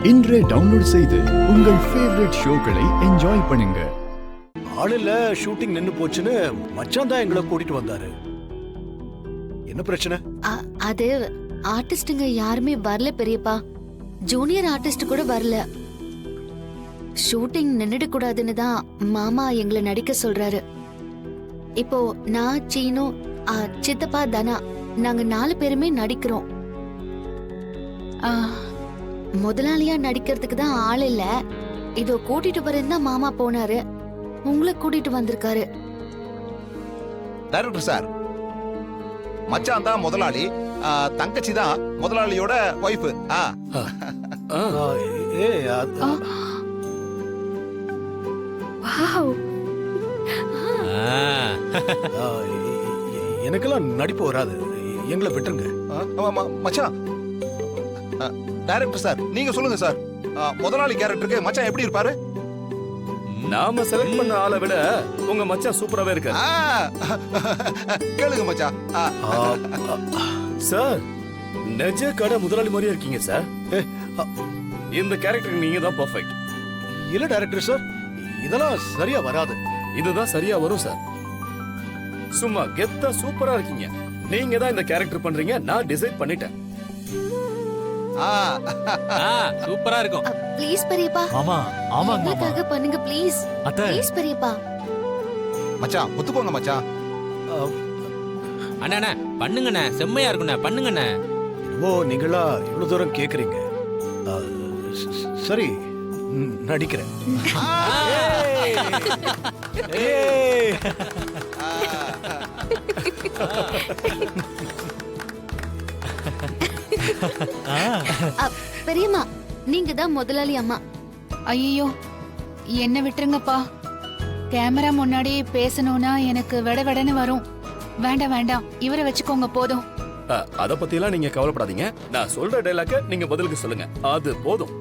இன்றே டவுன்லோட் செய்து உங்கள் ஃபேவரட் ஷோக்களை என்ஜாய் பண்ணுங்க. ஆளுல ஷூட்டிங் நின்னு போச்சுன்னு மச்சான் தான் எங்களை கூட்டிட்டு வந்தாரு. என்ன பிரச்சனை? அது ஆர்டிஸ்டுங்க யாருமே வரல பெரியப்பா. ஜூனியர் ஆர்டிஸ்ட் கூட வரல. ஷூட்டிங் நின்னுட கூடாதுன்னு தான் மாமா எங்களை நடிக்க சொல்றாரு. இப்போ நான், சீனு, சித்தப்பா, தனா நாங்க 4 பேருமே நடிக்கிறோம். முதலாளியா நடிக்கிறதுக்கு தான் ஆள் இல்ல. இதோ கூட்டிட்டு வரேன்னு தான் மாமா போனாரு. உங்களை கூட்டிட்டு வந்திருக்காரு. டைரக்டர் சார், மச்சான் தான் முதலாளி, தங்கச்சி தான் முதலாளியோட வைஃப். எனக்கெல்லாம் நடிப்பு வராது, எங்களை விட்டுருங்க. மச்சான், டைரக்டர் சார் நீங்க சொல்லுங்க சார், முதலாளி கேரக்டருக்கு மச்சான் எப்படி இருப்பாரு? நாம செலக்ட் பண்ண ஆளை விட உங்க மச்சான் சூப்பராவே இருக்காரு. கேளுங்க மச்சான். சார், நெஜ கடை முதலாளி மாதிரியே இருக்கீங்க சார். இந்த கேரக்டருக்கு நீங்க தான் பெர்ஃபெக்ட். இல்ல டைரக்டர் சார், இதெல்லாம் சரியா வராது. இதுதான் சரியா வரும் சார். சும்மா கெத்தா சூப்பரா இருக்கீங்க. நீங்க தான் இந்த கேரக்டர் பண்றீங்க. நான் டிசைட் பண்ணிட்டேன். சூப்பரா இருக்கும். ப்ளீஸ் பெரியப்பா. ஆமா ஆமா எங்களுக்காக பண்ணுங்க ப்ளீஸ். ப்ளீஸ் பெரியப்பா. மச்சான் ஒத்துக்கோங்க மச்சான். அண்ணா பண்ணுங்கண்ணே, செம்மையா இருக்குண்ணே, பண்ணுங்கண்ணே. ஓ, நீங்களா இவ்வளவு தூரம் கேக்குறீங்க. சரி, நடிக்கிறேன். பெரியம்மா, நீங்க தான் முதலாளி அம்மா. ஐயோ, என்ன விட்டுருங்கப்பா. கேமரா முன்னாடி பேசணும்னா எனக்கு வெடன்னு வரும். வேண்டாம் வேண்டாம், இவரை வச்சுக்கோங்க போதும். அத பத்தி எல்லாம் நீங்க கவலைப்படாதீங்க. நான் சொல்ற டைலாக்க நீங்க பதிலுக்கு சொல்லுங்க, அது போதும்.